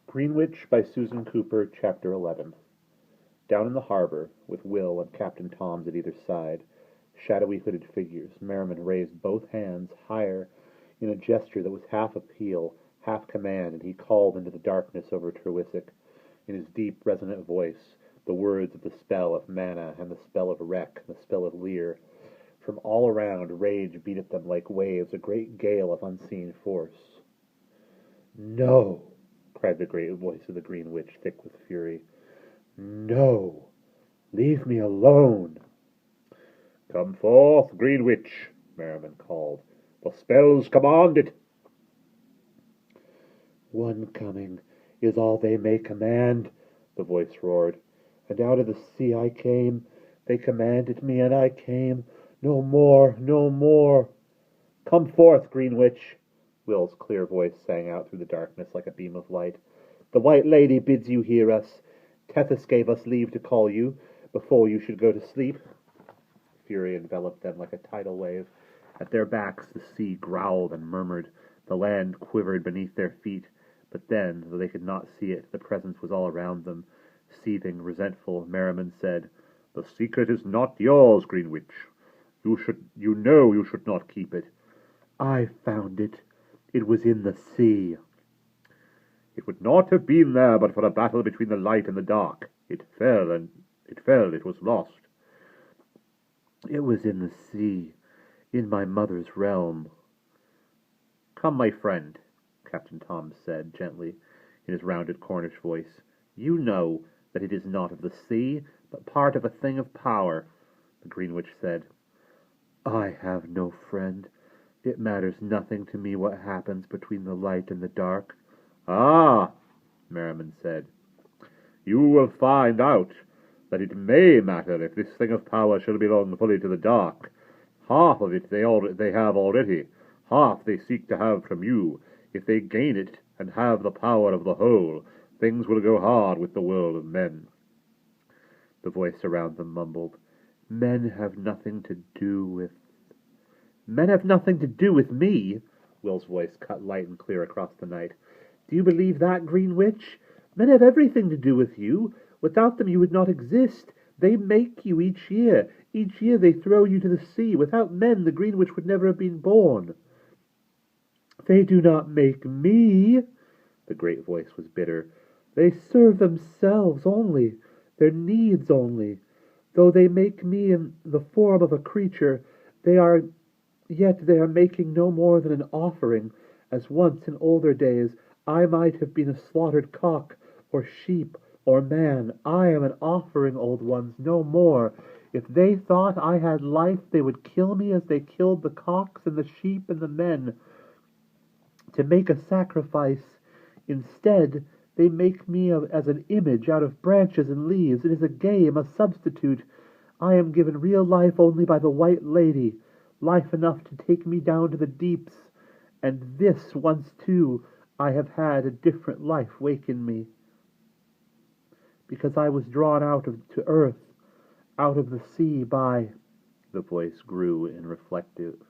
Greenwich by Susan Cooper, Chapter 11th. Down in the harbor, with Will and Captain Toms at either side, shadowy hooded figures, Merriman raised both hands higher in a gesture that was half appeal, half command, and he called into the darkness over Trewisic, in his deep, resonant voice, the words of the spell of Mana and the spell of Wreck and the spell of Lear. From all around, rage beat at them like waves, a great gale of unseen force. "No!" cried the great voice of the Greenwich, thick with fury. "No! Leave me alone!" "Come forth, Greenwich!" Merriman called. "The spells command it!" "One coming is all they may command," the voice roared. "And out of the sea I came. They commanded me, and I came. No more, no more!" "Come forth, Greenwich!" Will's clear voice sang out through the darkness like a beam of light. "The White Lady bids you hear us. Tethys gave us leave to call you, before you should go to sleep." Fury enveloped them like a tidal wave. At their backs the sea growled and murmured. The land quivered beneath their feet. But then, though they could not see it, the presence was all around them. Seething, resentful, Merriman said, "The secret is not yours, Greenwich. You know you should not keep it." "I found it. It was in the sea." "It would not have been there but for a battle between the light and the dark. It was lost." "It was in the sea, in my mother's realm." "Come, my friend," Captain Tom said gently, in his rounded Cornish voice. "You know that it is not of the sea, but part of a thing of power." The Greenwich said, "I have no friend. It matters nothing to me what happens between the light and the dark." "Ah," Merriman said, "you will find out that it may matter if this thing of power shall belong fully to the dark. Half of it they have already, half they seek to have from you. If they gain it and have the power of the whole, things will go hard with the world of men." The voice around them mumbled, "Men have nothing to do with—" "Men have nothing to do with me!" Will's voice cut light and clear across the night. "Do you believe that, Greenwich? Men have everything to do with you. Without them you would not exist. They make you each year. Each year they throw you to the sea. Without men the Greenwich would never have been born." "They do not make me." The great voice was bitter. "They serve themselves only, their needs only. Though they make me in the form of a creature, yet they are making no more than an offering, as once in older days I might have been a slaughtered cock, or sheep, or man. I am an offering, old ones, no more. If they thought I had life, they would kill me as they killed the cocks and the sheep and the men, to make a sacrifice. Instead, they make me as an image out of branches and leaves. It is a game, a substitute. I am given real life only by the White Lady, life enough to take me down to the deeps. And this once, too, I have had a different life wake in me. Because I was drawn to earth, out of the sea by—" The voice grew reflective.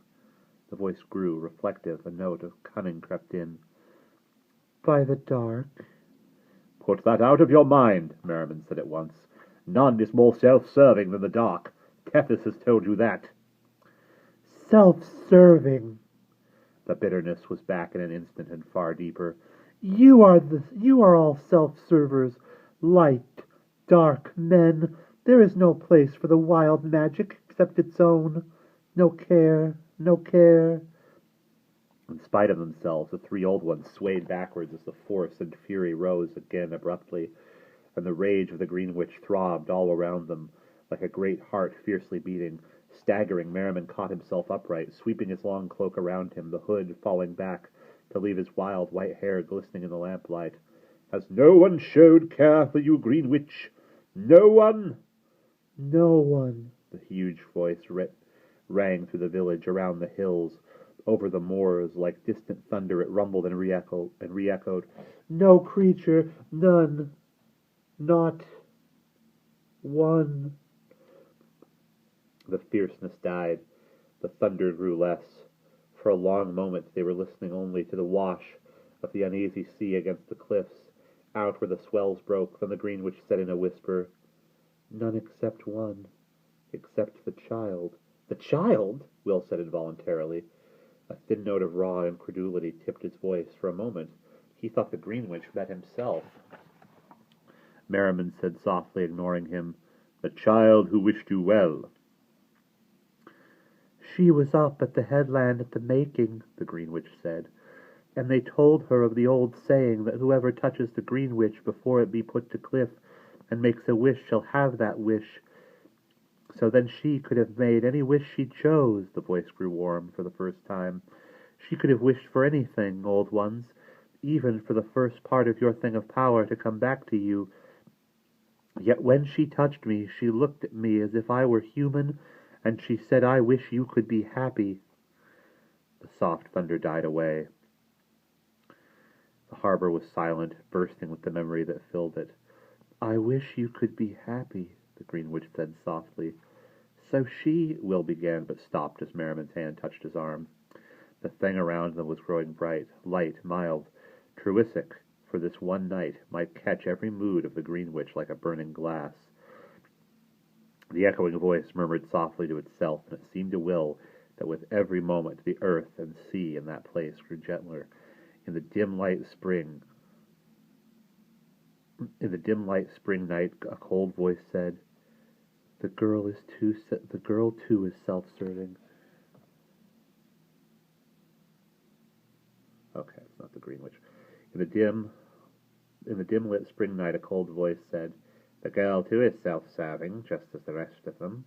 A note of cunning crept in. "By the dark." "Put that out of your mind," Merriman said at once. "None is more self-serving than the dark. Tethys has told you that." "Self-serving!" The bitterness was back in an instant and far deeper. You are all self-servers. Light, dark men. There is no place for the wild magic except its own. No care, no care." In spite of themselves, the three old ones swayed backwards as the force and fury rose again abruptly, and the rage of the Greenwich throbbed all around them, like a great heart fiercely beating. Staggering, Merriman caught himself upright, sweeping his long cloak around him, the hood falling back to leave his wild white hair glistening in the lamplight. "Has no one showed care for you, Greenwich? No one?" "No one." The huge voice rang through the village, around the hills, over the moors. Like distant thunder it rumbled and re-echoed. "No creature, none, not one." The fierceness died. The thunder grew less. For a long moment they were listening only to the wash of the uneasy sea against the cliffs, Out where the swells broke, then the Greenwich said in a whisper, "None except one, except the child." "The child?" Will said involuntarily. A thin note of raw incredulity tipped his voice. For a moment he thought the Greenwich meant himself. Merriman said softly, ignoring him, "The child who wished you well." "She was up at the headland at the making," the Greenwich said, "and they told her of the old saying that whoever touches the Greenwich before it be put to cliff and makes a wish shall have that wish. So then she could have made any wish she chose." The voice grew warm for the first time. "She could have wished for anything, old ones, even for the first part of your thing of power to come back to you. Yet when she touched me, she looked at me as if I were human, and she said, 'I wish you could be happy.'" The soft thunder died away. The harbor was silent, bursting with the memory that filled it. "I wish you could be happy," the Greenwich said softly. "So she—" Will began, but stopped as Merriman's hand touched his arm. The thing around them was growing bright, light, mild. Truissic, for this one night, might catch every mood of the Greenwich like a burning glass. The echoing voice murmured softly to itself, and it seemed to Will that with every moment the earth and sea in that place grew gentler. In the dim light spring night, a cold voice said, The girl too is self-serving." Okay, it's not the Greenwich. In the dim lit spring night, a cold voice said, "The girl too is self-serving, just as the rest of them."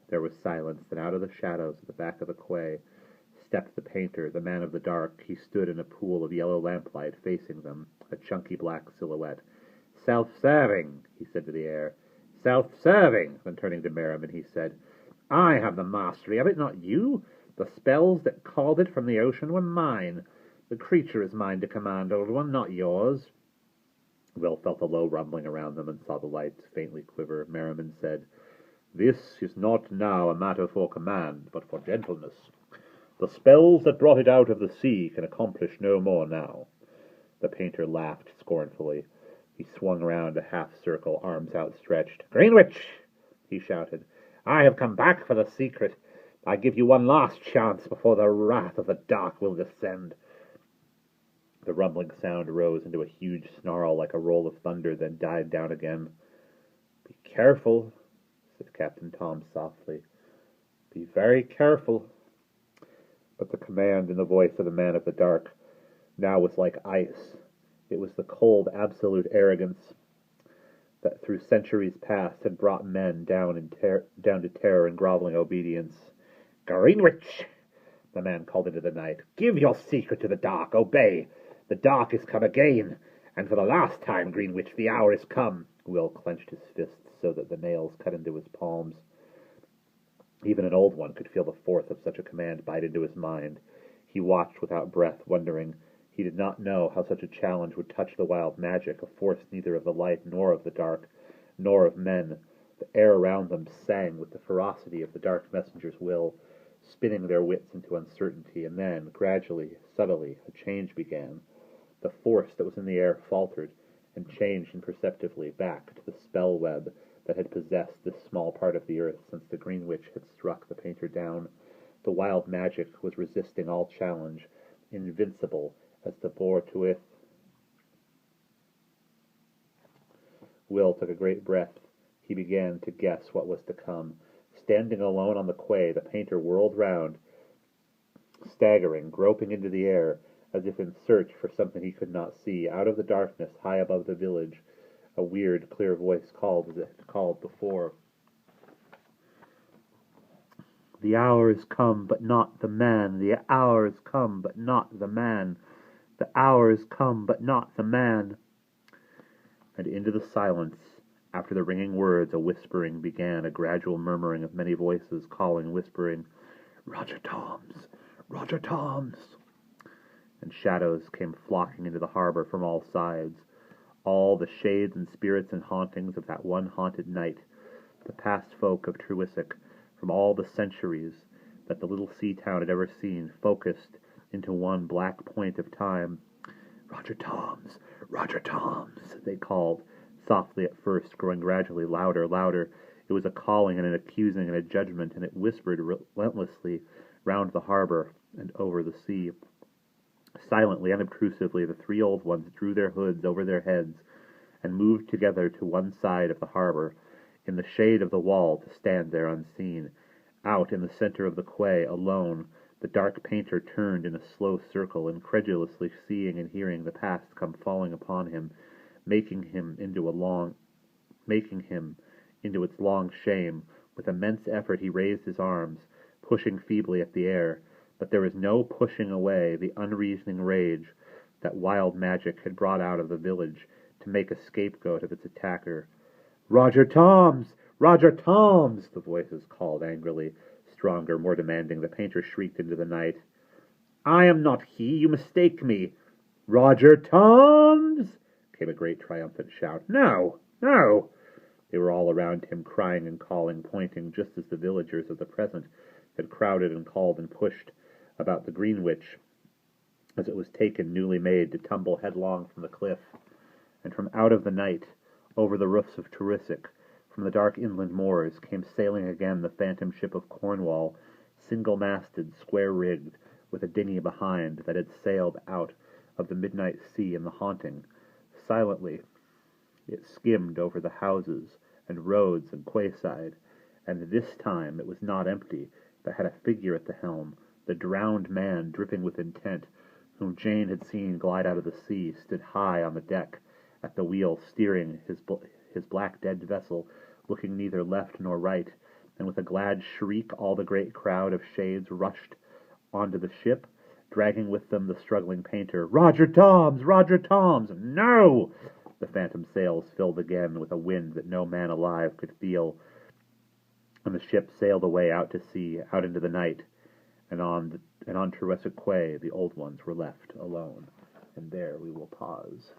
There was silence, then out of the shadows at the back of the quay stepped the painter, the man of the dark. He stood in a pool of yellow lamplight facing them, a chunky black silhouette. "Self-serving," he said to the air. "Self-serving." Then turning to Merriman, he said, "I have the mastery of it, not you. The spells that called it from the ocean were mine. The creature is mine to command, old one, not yours." Will felt a low rumbling around them and saw the lights faintly quiver. Merriman said, "This is not now a matter for command, but for gentleness. The spells that brought it out of the sea can accomplish no more now." The painter laughed scornfully. He swung round a half-circle, arms outstretched. "Greenwich!" he shouted. "I have come back for the secret. I give you one last chance before the wrath of the dark will descend." The rumbling sound rose into a huge snarl like a roll of thunder, then died down again. "Be careful," said Captain Tom softly. "Be very careful." But the command in the voice of the man of the dark now was like ice. It was the cold, absolute arrogance that through centuries past had brought men down to terror and groveling obedience. "Greenwich!" the man called into the night. "Give your secret to the dark. Obey. The dark is come again, and for the last time, Greenwich, the hour is come." Will clenched his fists so that the nails cut into his palms. Even an old one could feel the force of such a command bite into his mind. He watched without breath, wondering. He did not know how such a challenge would touch the wild magic, a force neither of the light nor of the dark, nor of men. The air around them sang with the ferocity of the dark messenger's will, spinning their wits into uncertainty, and then, gradually, subtly, a change began. The force that was in the air faltered, and changed imperceptibly back to the spell web that had possessed this small part of the earth since the Greenwich had struck the painter down. The wild magic was resisting all challenge, invincible as the boar to it. Will took a great breath. He began to guess what was to come. Standing alone on the quay, the painter whirled round, staggering, groping into the air, as if in search for something he could not see. Out of the darkness, high above the village, a weird, clear voice called as it had called before. "The hour is come, but not the man. The hour is come, but not the man. The hour is come, but not the man." And into the silence, after the ringing words, a whispering began, a gradual murmuring of many voices, calling, whispering, "Roger Toms! Roger Toms!" And shadows came flocking into the harbor from all sides. All the shades and spirits and hauntings of that one haunted night, the past folk of Truissic, from all the centuries that the little sea town had ever seen, focused into one black point of time. "Roger Toms! Roger Toms!" they called, softly at first, growing gradually louder, louder. It was a calling and an accusing and a judgment, and it whispered relentlessly round the harbor and over the sea. Silently, unobtrusively, the three old ones drew their hoods over their heads and moved together to one side of the harbor, in the shade of the wall, to stand there unseen. Out in the center of the quay, alone, the dark painter turned in a slow circle, incredulously seeing and hearing the past come falling upon him, making him into its long shame. With immense effort he raised his arms, pushing feebly at the air, but there was no pushing away the unreasoning rage that wild magic had brought out of the village to make a scapegoat of its attacker. "Roger Toms! Roger Toms!" the voices called angrily, stronger, more demanding. The painter shrieked into the night. "I am not he. You mistake me." "Roger Toms!" came a great triumphant shout. "No! No!" They were all around him, crying and calling, pointing, just as the villagers of the present had crowded and called and pushed about the Greenwich as it was taken, newly made, to tumble headlong from the cliff. And from out of the night, over the roofs of Turisic, from the dark inland moors, came sailing again the phantom ship of Cornwall, single-masted, square-rigged, with a dinghy behind that had sailed out of the midnight sea in the haunting. Silently it skimmed over the houses and roads and quayside, and this time it was not empty, but had a figure at the helm. The drowned man, dripping with intent, whom Jane had seen glide out of the sea, stood high on the deck, at the wheel, steering his black dead vessel, looking neither left nor right, and with a glad shriek all the great crowd of shades rushed onto the ship, dragging with them the struggling painter. "Roger Toms! Roger Toms!" "No!" The phantom sails filled again with a wind that no man alive could feel, and the ship sailed away out to sea, out into the night, and on Turisic Quay the old ones were left alone. And there we will pause.